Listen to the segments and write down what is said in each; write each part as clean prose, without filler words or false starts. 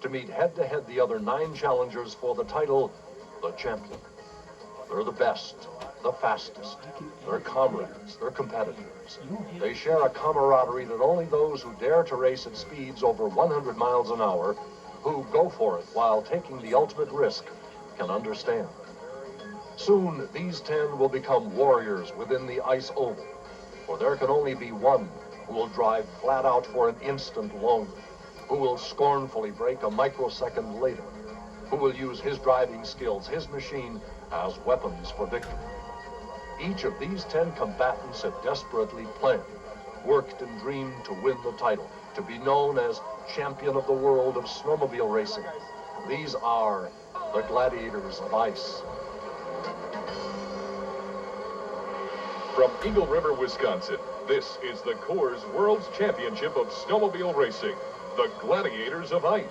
to meet head-to-head the other 9 challengers for the title, the champion. They're the best, the fastest. They're comrades, they're competitors. They share a camaraderie that only those who dare to race at speeds over 100 miles an hour, who go for it while taking the ultimate risk, can understand. Soon, these 10 will become warriors within the ice oval, for there can only be one who will drive flat out for an instant longer, who will scornfully brake a microsecond later, who will use his driving skills, his machine, as weapons for victory. Each of these 10 combatants have desperately planned, worked and dreamed to win the title, to be known as champion of the world of snowmobile racing. These are the gladiators of ice. From Eagle River, Wisconsin, this is the Coors World's Championship of Snowmobile Racing, the Gladiators of Ice.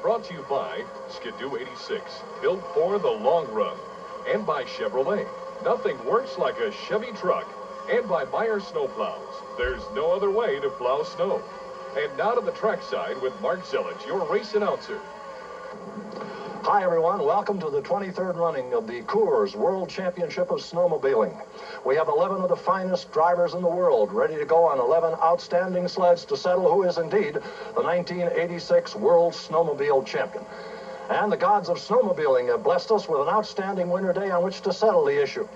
Brought to you by Skidoo 86, built for the long run, and by Chevrolet. Nothing works like a Chevy truck. And by Meyer Snowplows. There's no other way to plow snow. And now to the trackside with Mark Zelich, your race announcer. Hi everyone, welcome to the 23rd running of the Coors World Championship of Snowmobiling. We have 11 of the finest drivers in the world ready to go on 11 outstanding sleds to settle who is indeed the 1986 World Snowmobile Champion. And the gods of snowmobiling have blessed us with an outstanding winter day on which to settle the issue.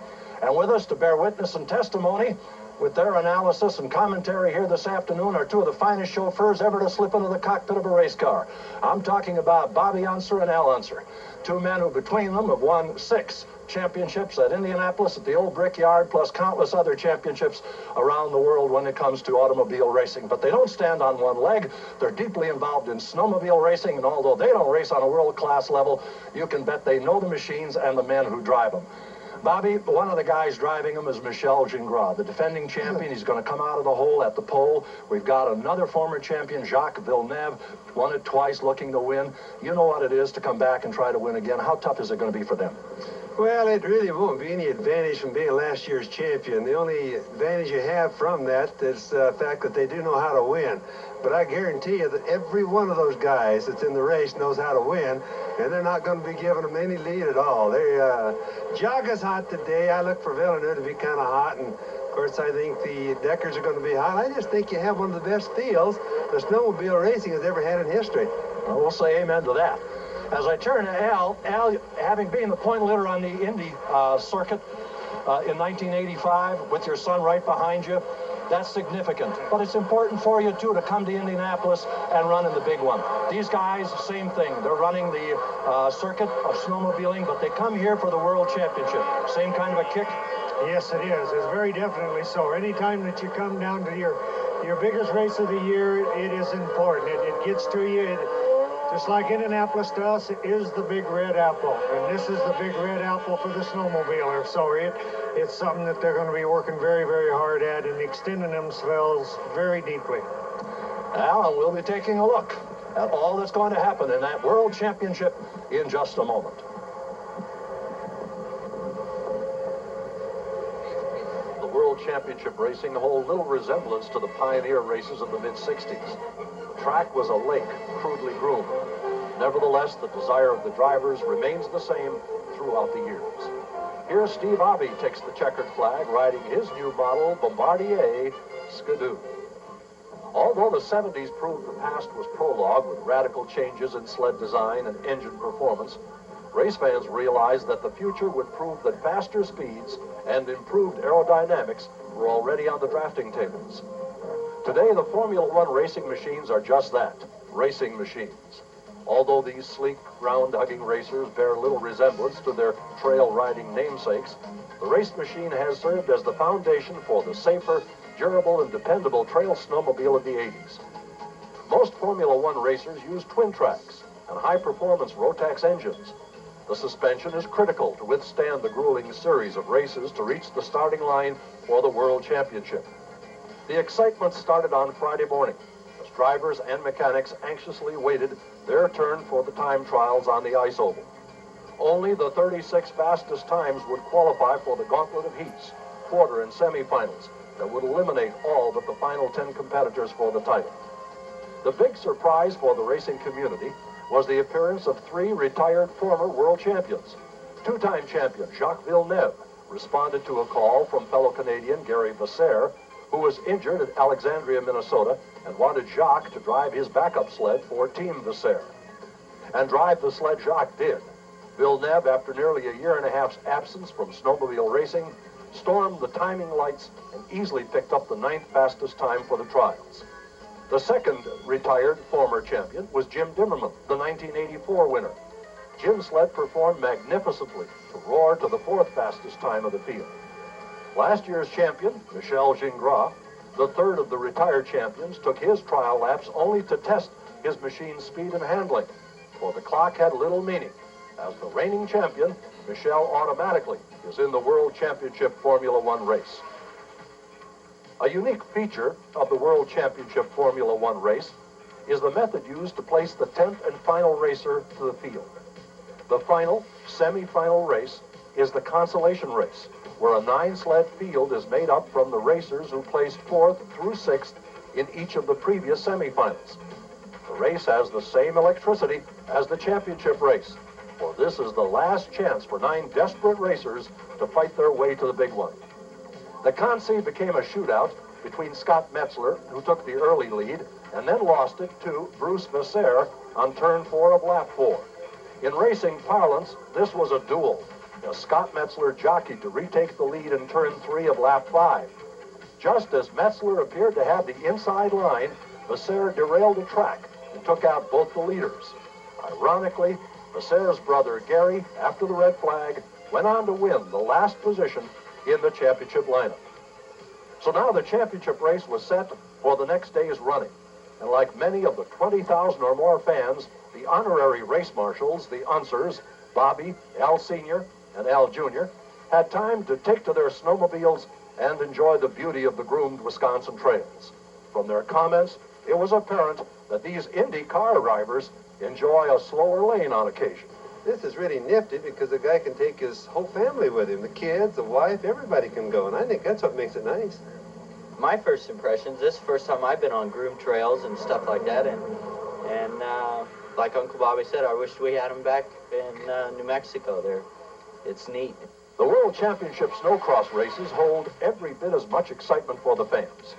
And with us to bear witness and testimony with their analysis and commentary here this afternoon are 2 of the finest chauffeurs ever to slip into the cockpit of a race car. I'm talking about Bobby Unser and Al Unser, 2 men who between them have won 6 championships at Indianapolis at the old Brickyard, plus countless other championships around the world when it comes to automobile racing. But they don't stand on one leg. They're deeply involved in snowmobile racing, and although they don't race on a world-class level, you can bet they know the machines and the men who drive them. Bobby, one of the guys driving him is Michel Gingras, the defending champion. He's going to come out of the hole at the pole. We've got another former champion, Jacques Villeneuve, won it twice, looking to win. You know what it is to come back and try to win again. How tough is it going to be for them? Well, it really won't be any advantage from being last year's champion. The only advantage you have from that is the fact that they do know how to win. But I guarantee you that every one of those guys that's in the race knows how to win, and they're not going to be giving them any lead at all. Jacques is hot today. I look for Villeneuve to be kind of hot, and of course I think the Deckers are going to be hot. I just think you have one of the best fields that snowmobile racing has ever had in history. Well, we'll say amen to that. As I turn to Al, having been the point leader on the Indy circuit in 1985 with your son right behind you, that's significant. But it's important for you, too, to come to Indianapolis and run in the big one. These guys, same thing. They're running the circuit of snowmobiling, but they come here for the World Championship. Same kind of a kick? Yes, it is. It's very definitely so. Anytime that you come down to your biggest race of the year, it is important. It gets to you. Just like Indianapolis to us is the big red apple, and this is the big red apple for the snowmobiler. So it's something that they're going to be working very, very hard at and extending themselves very deeply. Al, and we'll be taking a look at all that's going to happen in that World Championship in just a moment. The World Championship racing holds little resemblance to the pioneer races of the mid-60s. The track was a lake, crudely groomed. Nevertheless, the desire of the drivers remains the same throughout the years. Here, Steve Abbey takes the checkered flag, riding his new model, Bombardier Skidoo. Although the 70s proved the past was prologue with radical changes in sled design and engine performance, race fans realized that the future would prove that faster speeds and improved aerodynamics were already on the drafting tables. Today, the Formula One racing machines are just that, racing machines. Although these sleek, ground-hugging racers bear little resemblance to their trail-riding namesakes, the race machine has served as the foundation for the safer, durable, and dependable trail snowmobile of the 80s. Most Formula One racers use twin tracks and high-performance Rotax engines. The suspension is critical to withstand the grueling series of races to reach the starting line for the World Championship. The excitement started on Friday morning as drivers and mechanics anxiously waited their turn for the time trials on the ice oval. Only the 36 fastest times would qualify for the gauntlet of heats, quarter and semifinals that would eliminate all but the final 10 competitors for the title. The big surprise for the racing community was the appearance of 3 retired former world champions. Two-time champion Jacques Villeneuve responded to a call from fellow Canadian Gary Vasser, who was injured at Alexandria, Minnesota, and wanted Jacques to drive his backup sled for Team Vasser. And drive the sled Jacques did. Villeneuve, after nearly a year and a half's absence from snowmobile racing, stormed the timing lights and easily picked up the 9th fastest time for the trials. The second retired former champion was Jim Dimmerman, the 1984 winner. Jim's sled performed magnificently to roar to the 4th fastest time of the field. Last year's champion, Michel Gingras, the third of the retired champions, took his trial laps only to test his machine's speed and handling, for the clock had little meaning. As the reigning champion, Michel automatically is in the World Championship Formula One race. A unique feature of the World Championship Formula One race is the method used to place the 10th and final racer to the field. The final, semi-final race is the consolation race, where a 9-sled field is made up from the racers who placed 4th through 6th in each of the previous semifinals. The race has the same electricity as the championship race, for this is the last chance for 9 desperate racers to fight their way to the big one. The Consi became a shootout between Scott Metzler, who took the early lead, and then lost it to Bruce Vasser on turn 4 of lap 4. In racing parlance, this was a duel, as Scott Metzler jockeyed to retake the lead in turn 3 of lap 5. Just as Metzler appeared to have the inside line, Vasser derailed the track and took out both the leaders. Ironically, Vasser's brother Gary, after the red flag, went on to win the last position in the championship lineup. So now the championship race was set for the next day's running. And like many of the 20,000 or more fans, the honorary race marshals, the Unsers, Bobby, Al Sr., and Al Jr., had time to take to their snowmobiles and enjoy the beauty of the groomed Wisconsin trails. From their comments, it was apparent that these Indy car drivers enjoy a slower lane on occasion. This is really nifty because the guy can take his whole family with him. The kids, the wife, everybody can go. And I think that's what makes it nice. My first impressions, this is the first time I've been on groomed trails and stuff like that. And like Uncle Bobby said, I wish we had them back in New Mexico. It's neat. The World Championship snowcross races hold every bit as much excitement for the fans.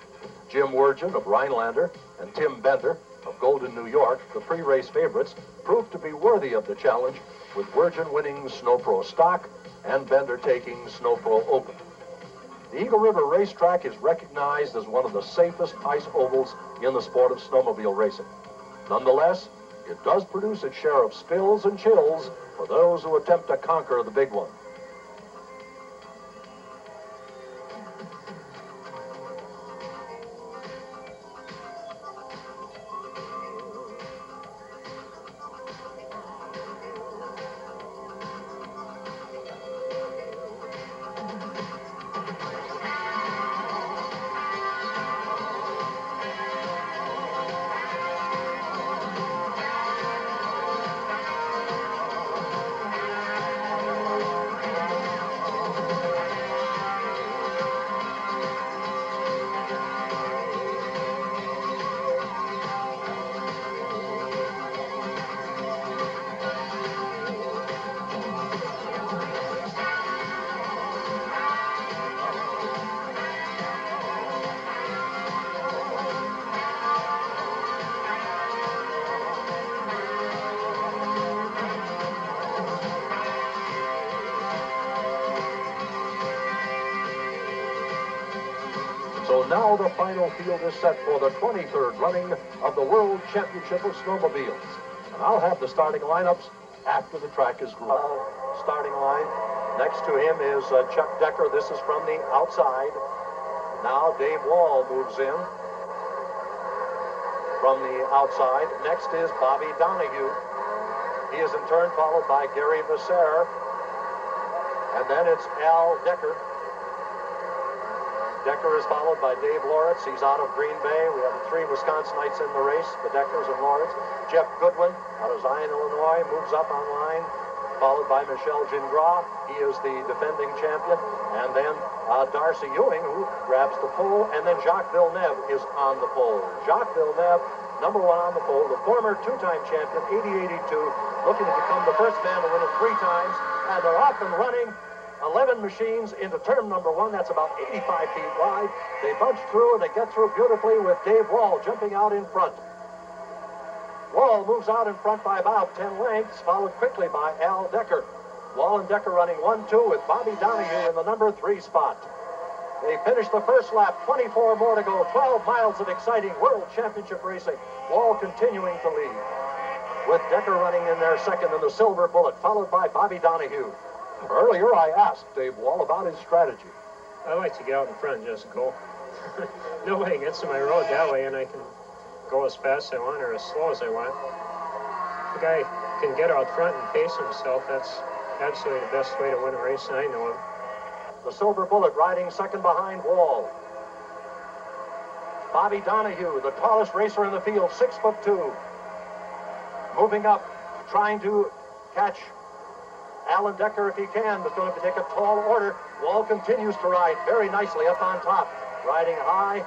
Jim Wergen of Rhinelander and Tim Bender of Golden, New York, the pre-race favorites, proved to be worthy of the challenge, with Wergen winning Snow Pro Stock and Bender taking Snow Pro Open. The Eagle River Racetrack is recognized as one of the safest ice ovals in the sport of snowmobile racing. Nonetheless, it does produce its share of spills and chills for those who attempt to conquer the big one. So now the final field is set for the 23rd running of the World Championship of Snowmobiles. And I'll have the starting lineups after the track is groomed. Starting line. Next to him is Chuck Decker. This is from the outside. Now Dave Wall moves in from the outside. Next is Bobby Donahue. He is in turn followed by Gary Vasser. And then it's Al Decker. Decker is followed by Dave Loritz. He's out of Green Bay. We have the 3 Wisconsinites in the race, the Deckers and Loritz. Jeff Goodwin out of Zion, Illinois, moves up on line, followed by Michel Gingras. He is the defending champion. And then Darcy Ewing, who grabs the pole. And then Jacques Villeneuve is on the pole. Jacques Villeneuve number 1 on the pole, the former two-time champion, 80-82, looking to become the first man to win it 3 times. And they're off and running. 11 machines into turn number 1. That's about 85 feet wide. They bunch through, and they get through beautifully with Dave Wall jumping out in front. Wall moves out in front by about 10 lengths, followed quickly by Al Decker. Wall and Decker running 1-2 with Bobby Donahue in the number 3 spot. They finished the first lap, 24 more to go, 12 miles of exciting World Championship racing. Wall continuing to lead, with Decker running in there second in the Silver Bullet, followed by Bobby Donahue. Earlier, I asked Dave Wall about his strategy. I like to get out in front and just go. Nobody gets to my road that way, and I can go as fast as I want or as slow as I want. If the guy can get out front and pace himself, that's absolutely the best way to win a race, and I know it. The Silver Bullet riding second behind Wall. Bobby Donahue, the tallest racer in the field, 6'2". Moving up, trying to catch Alan Decker if he can, but going to take a tall order. Wall continues to ride very nicely up on top, riding high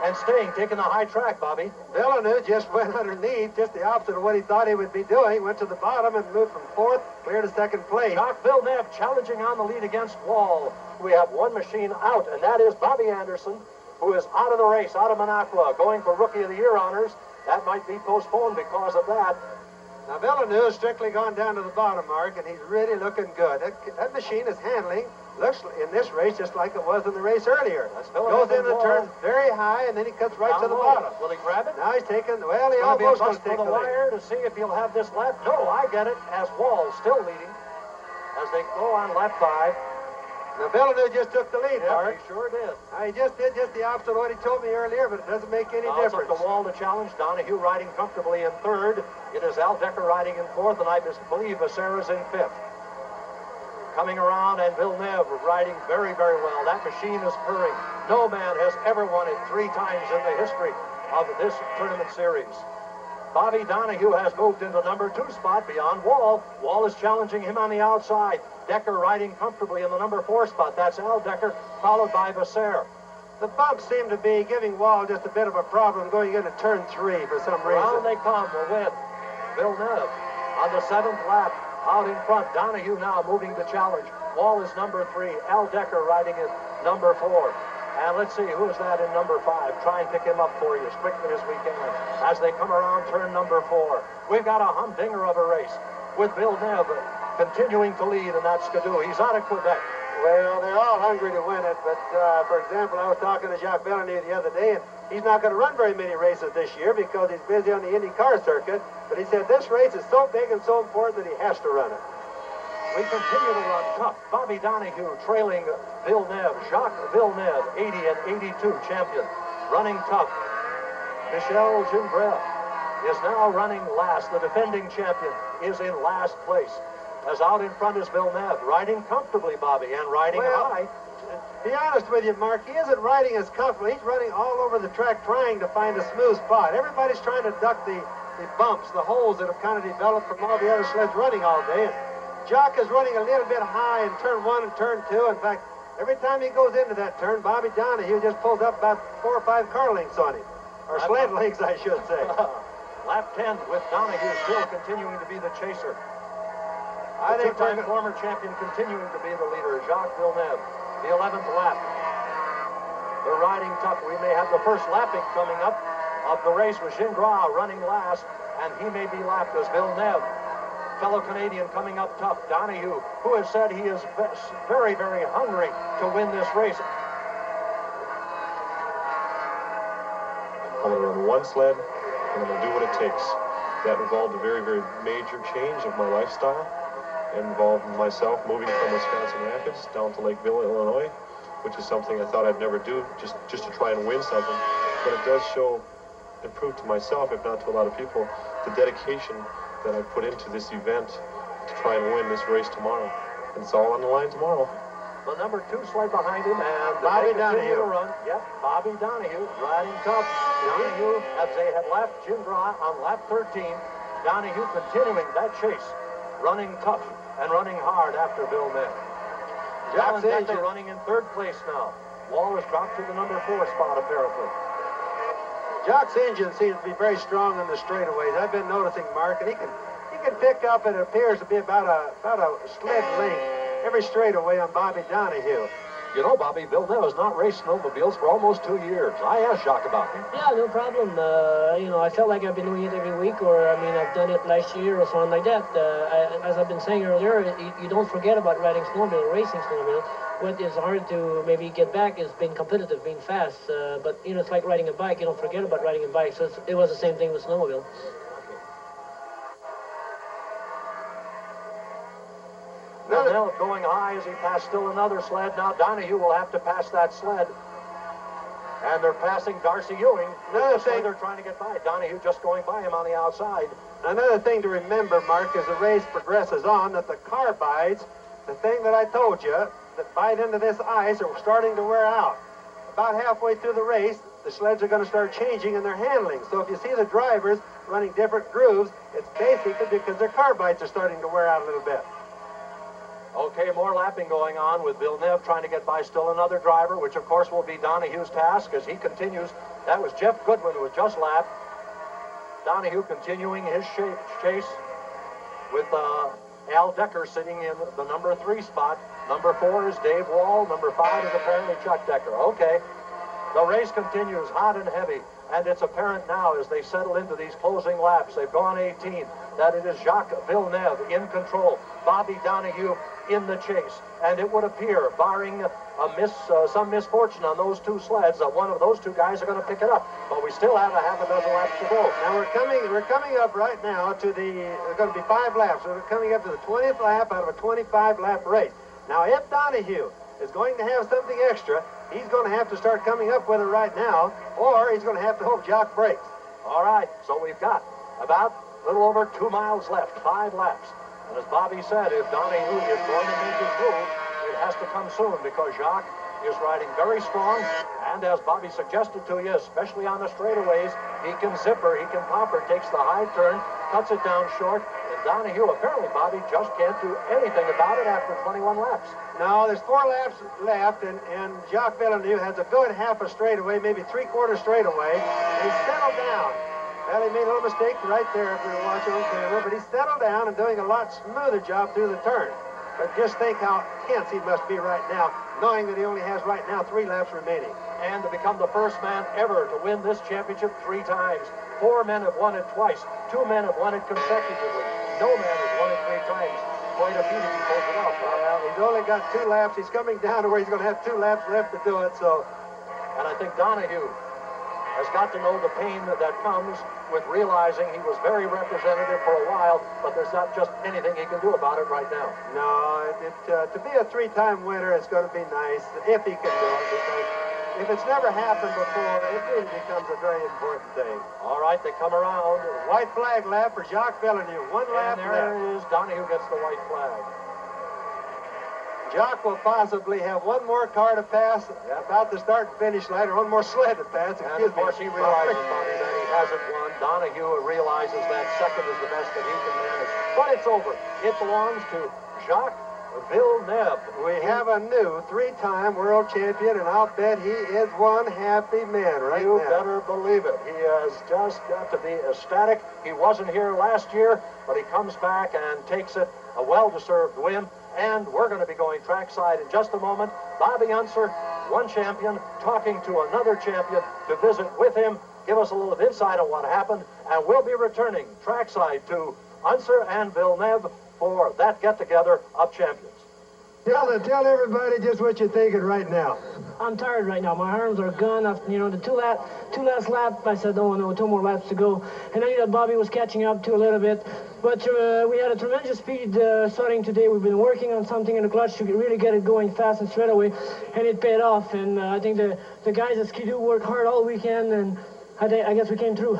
and staying, taking the high track, Bobby. Villeneuve just went underneath, just the opposite of what he thought he would be doing. Went to the bottom and moved from 4th, clear to 2nd place. Jacques Villeneuve challenging on the lead against Wall. We have one machine out, and that is Bobby Anderson, who is out of the race, out of Minocqua, going for Rookie of the Year honors. That might be postponed because of that. Now, Villeneuve's strictly gone down to the bottom, Mark, and he's really looking good. That machine is handling, looks in this race just like it was in the race earlier. Goes in the turn very high, and then he cuts right to the bottom. Will he grab it? Now he's taking, well, he Going to be a almost bust going to for take the the lead. wire to see if he'll have this lap. No, I get it, as Wall still leading as they go on lap 5. Now, Villeneuve just took the lead, Yeah, Mark. he sure did. He just did just the opposite of what he told me earlier, but it doesn't make any Now it's up difference. to Wall to challenge. Donahue riding comfortably in 3rd. It is Al Decker riding in 4th, and I believe Becerra's in 5th. Coming around, and Villeneuve riding very, very well. That machine is purring. No man has ever won it 3 times in the history of this tournament series. Bobby Donahue has moved into number 2 spot beyond Wall. Wall is challenging him on the outside. Decker riding comfortably in the number 4 spot. That's Al Decker, followed by Becerra. The bumps seem to be giving Wall just a bit of a problem going into turn 3 for some reason. Round they come with Villeneuve on the 7th lap. Out in front, Donahue now moving to challenge. Wall is number 3. Al Decker riding in number 4. And let's see, who is that in number 5? Try and pick him up for you as quickly as we can as they come around turn number 4. We've got a humdinger of a race with Villeneuve continuing to lead, and that's Skidoo. He's out of Quebec. Well, they're all hungry to win it, but for example, I was talking to Jacques Villeneuve the other day, and he's not going to run very many races this year because he's busy on the Indy car circuit, but he said this race is so big and so important that he has to run it. We continue to run tough. Bobby Donahue trailing Villeneuve. Jacques Villeneuve, 80 and 82 champion, running tough. Michel Gingras is now running last. The defending champion is in last place. As out in front is Villeneuve, riding comfortably, Bobby, and riding high. To be honest with you, Mark, he isn't riding as comfortably. He's running all over the track trying to find a smooth spot. Everybody's trying to duck the bumps, the holes that have kind of developed from all the other sleds running all day. And Jock is running a little bit high in turn 1 and turn 2. In fact, every time he goes into that turn, Bobby Donahue just pulls up about 4 or 5 car lengths on him. Or sled lengths, I should say. Lap 10 with Donahue still continuing to be the chaser. I think two-time former champion continuing to be the leader, Jacques Villeneuve. The 11th lap. They're riding tough. We may have the first lapping coming up of the race with Gingras running last, and he may be lapped as Villeneuve. Fellow Canadian coming up tough, Donahue, who has said he is very, very hungry to win this race. I'm going to run one sled, and I'm going to do what it takes. That involved a very, very major change of my lifestyle. It involved myself moving from Wisconsin Rapids down to Lakeville, Illinois, which is something I thought I'd never do just to try and win something. But it does show and prove to myself, if not to a lot of people, the dedication that I put into this event to try and win this race tomorrow. And it's all on the line tomorrow. The number 2 sled behind him, and Bobby they continue Donahue. to run. Yep, Bobby Donahue riding tough. Donahue, as they had left Gingras on lap 13, Donahue continuing that chase, running tough and running hard after Villeneuve. Alan Decker running in 3rd place now. Wall has dropped to the number 4 spot, apparently. Jock's engine seems to be very strong in the straightaways. I've been noticing, Mark, and he can pick up, it appears to be about a sled length every straightaway on Bobby Donahue. You know, Bobby, Villeneuve has not raced snowmobiles for almost 2 years. I asked Jacques about it. Yeah, no problem. You know, I felt like I've been doing it every week, or I mean, I've done it last year or something like that. As I've been saying earlier, you don't forget about riding snowmobile, racing snowmobile. What is hard to maybe get back is being competitive, being fast. But, you know, it's like riding a bike. You don't forget about riding a bike. So it was the same thing with snowmobile. Villeneuve going high as he passed still another sled. Now Donahue will have to pass that sled. And they're passing Darcy Ewing. Another thing, they're trying to get by. Donahue just going by him on the outside. Another thing to remember, Mark, as the race progresses on, that the carbides, the thing that I told you, that bite into this ice are starting to wear out. About halfway through the race, the sleds are going to start changing in their handling. So if you see the drivers running different grooves, it's basically because their carbides are starting to wear out a little bit. Okay, more lapping going on with Villeneuve trying to get by still another driver, which of course will be Donahue's task as he continues. That was Jeff Goodwin who was just lapped. Donahue continuing his chase with Al Decker sitting in the number 3 spot. Number 4 is Dave Wall. Number 5 is apparently Chuck Decker. Okay, the race continues hot and heavy, and it's apparent now as they settle into these closing laps. They've gone 18, that it is Jacques Villeneuve in control. Bobby Donahue in the chase, and it would appear, barring some misfortune on those 2 sleds, that one of those 2 guys are going to pick it up. But we still have a half a dozen laps to go. Now we're coming up right now to there's going to be 5 laps. So we're coming up to the 20th lap out of a 25-lap race. Now if Donahue is going to have something extra, he's going to have to start coming up with it right now, or he's going to have to hope Jock breaks. All right, so we've got about a little over 2 miles left, 5 laps. And as Bobby said, if Donahue is going to make his move, it has to come soon because Jacques is riding very strong. And as Bobby suggested to you, especially on the straightaways, he can zipper, he can popper, takes the high turn, cuts it down short. And Donahue, apparently, Bobby, just can't do anything about it after 21 laps. No, there's 4 laps left, and Jacques Villeneuve has a good half a straightaway, maybe 3/4 straightaway. He's settled down. Well, he made a little mistake right there if we were watching on camera, but he's settled down and doing a lot smoother job through the turn. But just think how tense he must be right now, knowing that he only has right now 3 laps remaining. And to become the first man ever to win this championship 3 times. 4 men have won it twice. 2 men have won it consecutively. No man has won it 3 times. Quite a feat if he pulls it off. Well, he's only got 2 laps. He's coming down to where he's going to have 2 laps left to do it, so. And I think Donahue has got to know the pain that comes with realizing he was very representative for a while, but there's not just anything he can do about it right now. No, to be a 3-time winner, it's going to be nice if he can do it, because if it's never happened before, it really becomes a very important thing. All right, they come around. White flag lap for Jacques Villeneuve. 1 lap and left. there is Donahue gets the white flag. Jacques will possibly have 1 more car to pass about the start and finish line, or 1 more sled to pass. And of course he realizes, Bobby, that he hasn't won. Donahue realizes that second is the best that he can manage. But it's over. It belongs to Jacques Villeneuve. We have a new 3-time world champion, and I'll bet he is one happy man right now. You better believe it. He has just got to be ecstatic. He wasn't here last year, but he comes back and takes it, a well-deserved win. And we're going to be going trackside in just a moment. Bobby Unser, one champion, talking to another champion to visit with him, give us a little insight on what happened, and we'll be returning trackside to Unser and Villeneuve for that get-together of champions. Tell everybody just what you're thinking right now. I'm tired right now. My arms are gone. After, you know, the two last lap, I said, oh no, 2 more laps to go. And I knew that Bobby was catching up to a little bit. But we had a tremendous speed starting today. We've been working on something in the clutch to really get it going fast and straight away, and it paid off. And I think the guys at Ski-Doo worked hard all weekend, and I guess we came through.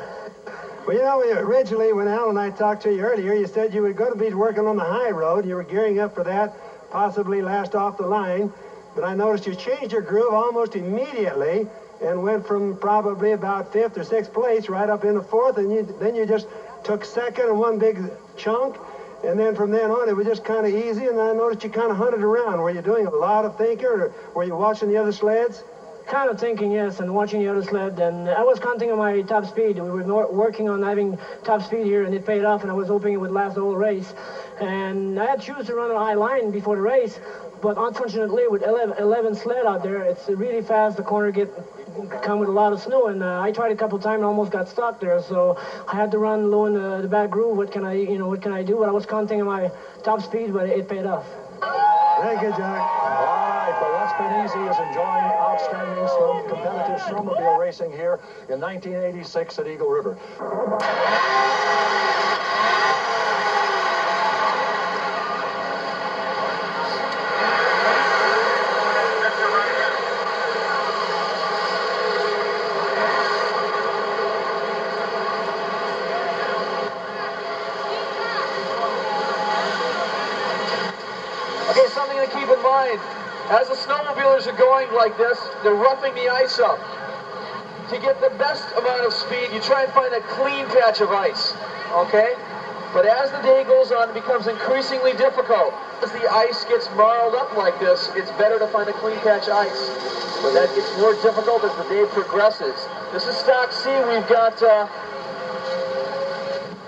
Well, you know, originally when Al and I talked to you earlier, you said you were going to be working on the high road. You were gearing up for that, possibly last off the line. But I noticed you changed your groove almost immediately and went from probably about 5th or 6th place right up into 4th, and then you just took 2nd in one big chunk, and then from then on it was just kind of easy, and I noticed you kind of hunted around. Were you doing a lot of thinking, or were you watching the other sleds? Kind of thinking, yes, and watching the other sled. And I was counting on my top speed. We were working on having top speed here, and it paid off, and I was hoping it would last the whole race. And I had to choose to run a high line before the race, but unfortunately, with 11 sled out there, it's really fast. The corner come with a lot of snow, and I tried a couple times and almost got stuck there. So I had to run low in the back groove. What can I do? But I was counting on my top speed, but it paid off. Thank you, Jack. All right, well, what's been easy is enjoying outstanding competitive snowmobile racing here in 1986 at Eagle River. Okay, something to keep in mind. As the snowmobilers are going like this, they're roughing the ice up. To get the best amount of speed, you try and find a clean patch of ice, okay? But as the day goes on, it becomes increasingly difficult. As the ice gets marled up like this, it's better to find a clean patch of ice. But that gets more difficult as the day progresses. This is Stock C. We've got,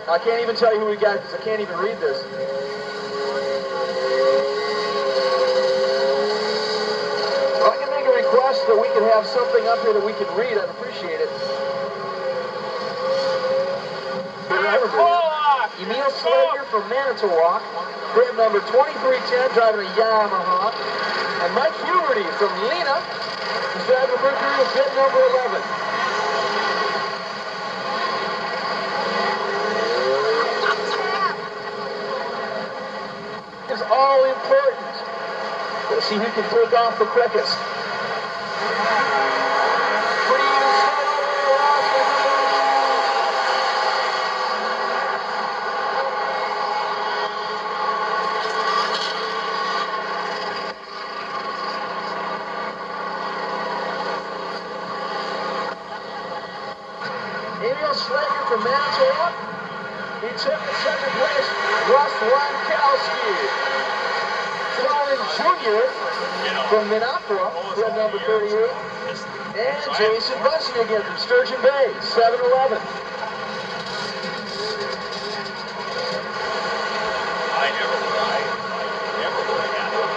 I can't even tell you who we got because I can't even read this. If I can make a request that we can have something up here that we can read, I'd appreciate it. Emil Slater from Manitowoc, bib number 2310, driving a Yamaha. And Mike Huberty from Lena, who's driving a Mercury with bib number 11. It's all important. Let's see who can take off the quickest. Pretty even slow over the last one. Emil Slater from Manitowoc. He took the second place. Russ Lankowski. Colin Jr. from Minocqua, red number 38. And Jason Bunsen again from Sturgeon Bay, 7-11. I never would have had it.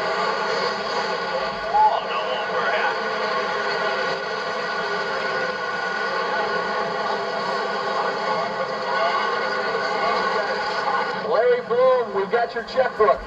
Oh, no, we're happy. Larry Bloom, we've got your checkbook.